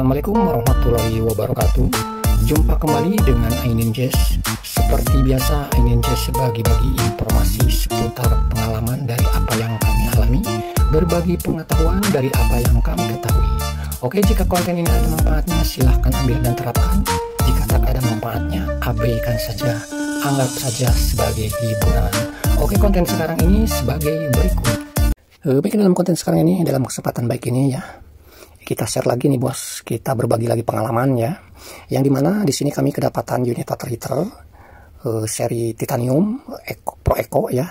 Assalamualaikum warahmatullahi wabarakatuh. Jumpa kembali dengan Ainin Jazz. Seperti biasa, Ainin Jazz bagi-bagi informasi seputar pengalaman dari apa yang kami alami, berbagi pengetahuan dari apa yang kami ketahui. Oke, jika konten ini ada manfaatnya, silahkan ambil dan terapkan. Jika tak ada manfaatnya, abaikan saja, anggap saja sebagai hiburan. Oke, konten sekarang ini sebagai berikut. Baik, dalam konten sekarang ini, dalam kesempatan baik ini ya, kita share lagi nih bos, kita berbagi lagi pengalaman ya, yang dimana di sini kami kedapatan unit water heater seri Titanium Pro Eco ya,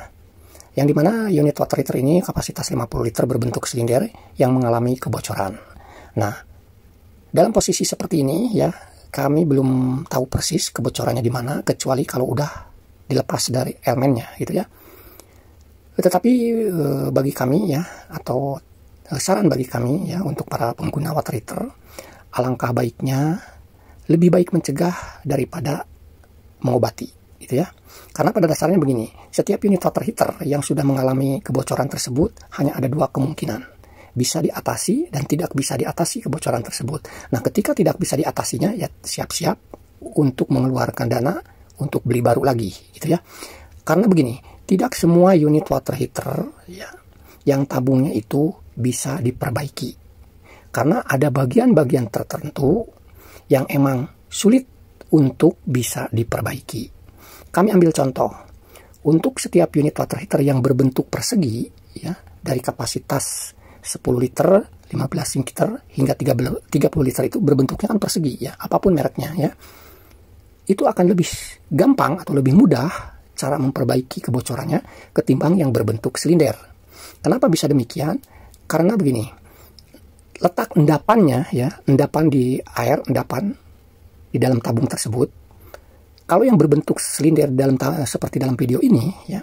yang dimana unit water heater ini kapasitas 50 liter berbentuk silinder yang mengalami kebocoran. Nah, dalam posisi seperti ini ya, kami belum tahu persis kebocorannya di mana, kecuali kalau udah dilepas dari elemennya gitu ya. Tetapi bagi kami ya, atau saran bagi kami ya, untuk para pengguna water heater, alangkah baiknya lebih baik mencegah daripada mengobati gitu ya. Karena pada dasarnya begini, setiap unit water heater yang sudah mengalami kebocoran tersebut hanya ada dua kemungkinan, bisa diatasi dan tidak bisa diatasi kebocoran tersebut. Nah, ketika tidak bisa diatasinya ya siap-siap untuk mengeluarkan dana untuk beli baru lagi gitu ya. Karena begini, tidak semua unit water heater ya yang tabungnya itu bisa diperbaiki. Karena ada bagian-bagian tertentu yang emang sulit untuk bisa diperbaiki. Kami ambil contoh. Untuk setiap unit water heater yang berbentuk persegi ya, dari kapasitas 10 liter, 15 liter hingga 30 liter itu berbentuknya kan persegi ya, apapun mereknya ya. Itu akan lebih gampang atau lebih mudah cara memperbaiki kebocorannya ketimbang yang berbentuk silinder. Kenapa bisa demikian? Karena begini, letak endapannya ya, endapan di air, endapan di dalam tabung tersebut, kalau yang berbentuk silinder seperti dalam video ini ya,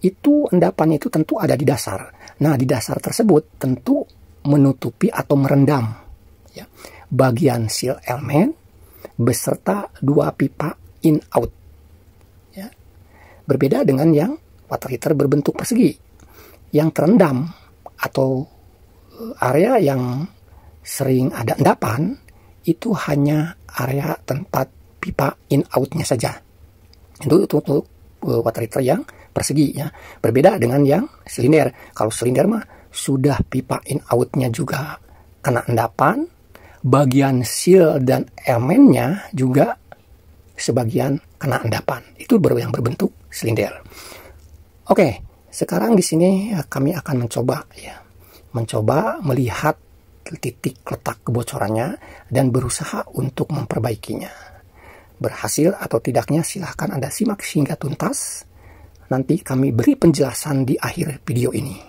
itu endapannya itu tentu ada di dasar. Nah, di dasar tersebut tentu menutupi atau merendam ya, bagian seal elemen beserta dua pipa in out. Berbeda dengan yang water heater berbentuk persegi, yang terendam atau area yang sering ada endapan itu hanya area tempat pipa in outnya saja. Itu untuk water heater yang persegi ya. Berbeda dengan yang silinder. Kalau silinder mah sudah pipa in outnya juga kena endapan, bagian seal dan elemennya juga sebagian kena endapan. Itu baru yang berbentuk silinder. Oke, sekarang di sini kami akan mencoba melihat titik letak kebocorannya dan berusaha untuk memperbaikinya. Berhasil atau tidaknya silahkan Anda simak hingga tuntas. Nanti kami beri penjelasan di akhir video ini.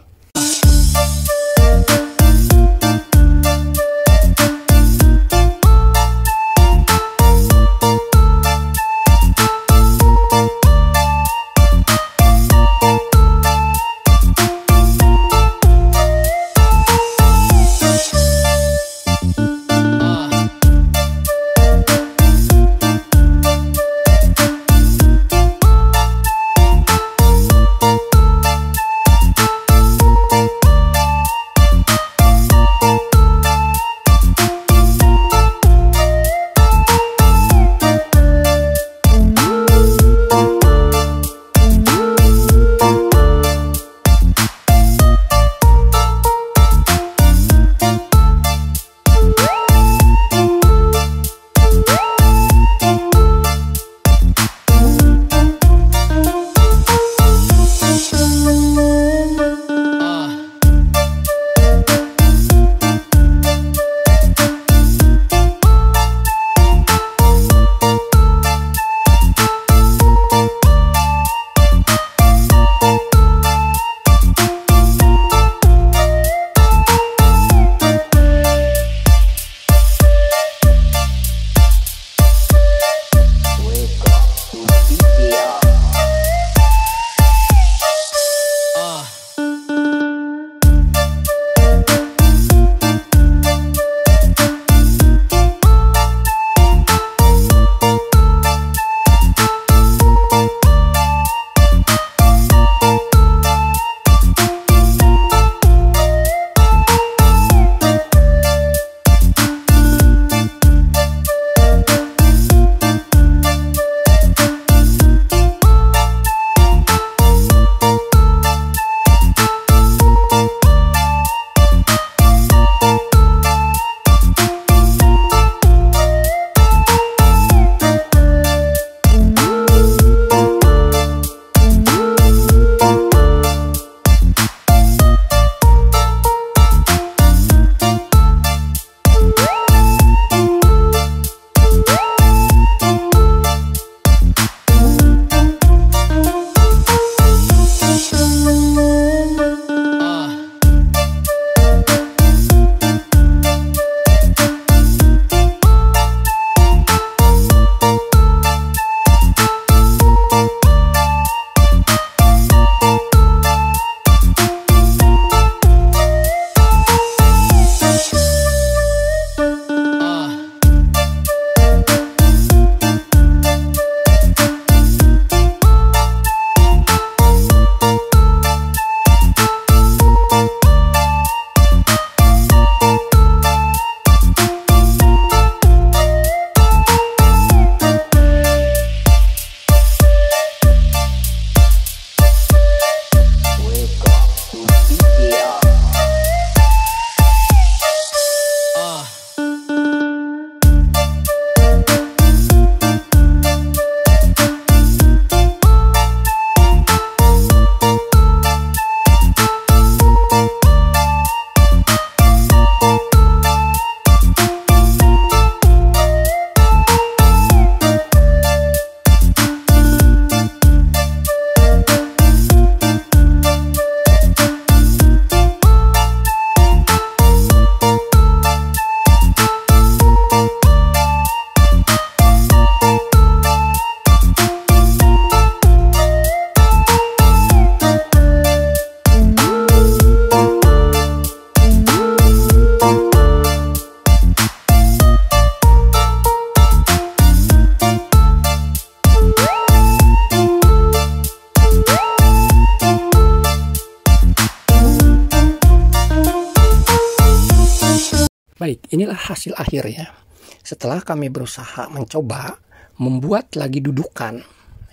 Baik, inilah hasil akhirnya. Setelah kami berusaha mencoba membuat lagi dudukan,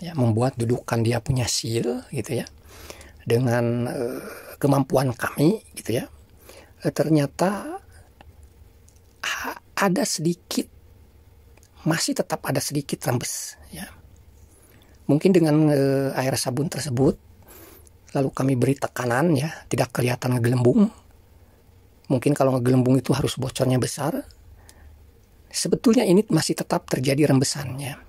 ya, membuat dudukan dia punya seal gitu ya, dengan kemampuan kami gitu ya, ternyata ada sedikit, masih tetap ada sedikit rembes ya. Mungkin dengan air sabun tersebut, lalu kami beri tekanan ya, tidak kelihatan ngegelembung. Mungkin kalau ngegelembung itu harus bocornya besar. Sebetulnya ini masih tetap terjadi rembesannya.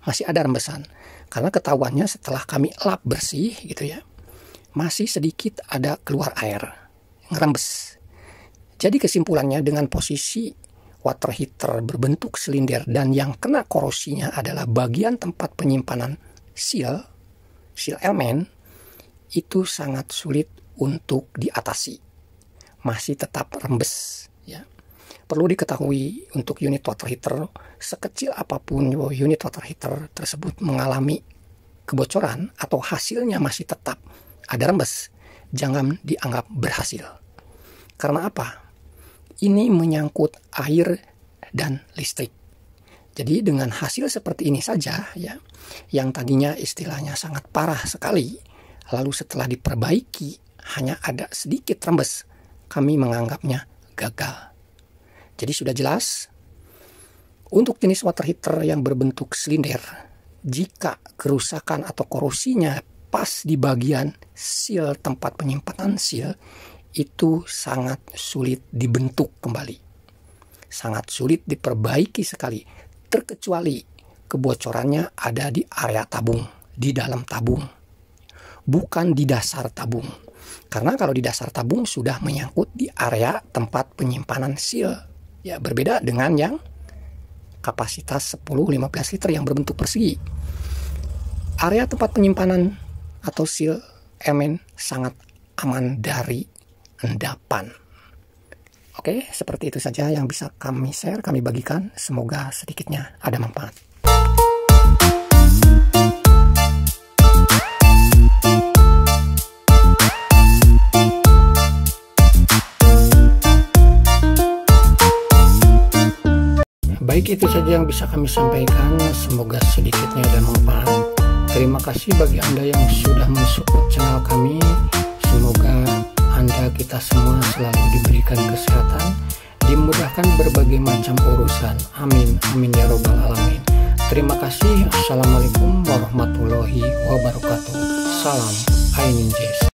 Masih ada rembesan. Karena ketahuannya setelah kami lap bersih gitu ya, masih sedikit ada keluar air, ngerembes. Jadi kesimpulannya, dengan posisi water heater berbentuk silinder dan yang kena korosinya adalah bagian tempat penyimpanan seal elemen, itu sangat sulit untuk diatasi. Masih tetap rembes ya. Perlu diketahui, untuk unit water heater, sekecil apapun unit water heater tersebut mengalami kebocoran atau hasilnya masih tetap ada rembes, jangan dianggap berhasil. Karena apa? Ini menyangkut air dan listrik. Jadi dengan hasil seperti ini saja ya, yang tadinya istilahnya sangat parah sekali, lalu setelah diperbaiki hanya ada sedikit rembes, kami menganggapnya gagal. Jadi sudah jelas, untuk jenis water heater yang berbentuk silinder, jika kerusakan atau korosinya pas di bagian seal tempat penyimpanan seal, itu sangat sulit dibentuk kembali. Sangat sulit diperbaiki sekali, terkecuali kebocorannya ada di area tabung, di dalam tabung, bukan di dasar tabung. Karena kalau di dasar tabung sudah menyangkut di area tempat penyimpanan seal. Ya, berbeda dengan yang kapasitas 10-15 liter yang berbentuk persegi. Area tempat penyimpanan atau seal elemen sangat aman dari endapan. Oke, seperti itu saja yang bisa kami share, kami bagikan. Semoga sedikitnya ada manfaat. Baik, itu saja yang bisa kami sampaikan. Semoga sedikitnya ada manfaat. Terima kasih bagi Anda yang sudah mensupport channel kami. Semoga Anda, kita semua selalu diberikan kesehatan, dimudahkan berbagai macam urusan. Amin, amin ya robbal alamin. Terima kasih. Assalamualaikum warahmatullahi wabarakatuh. Salam Ainin Jazz.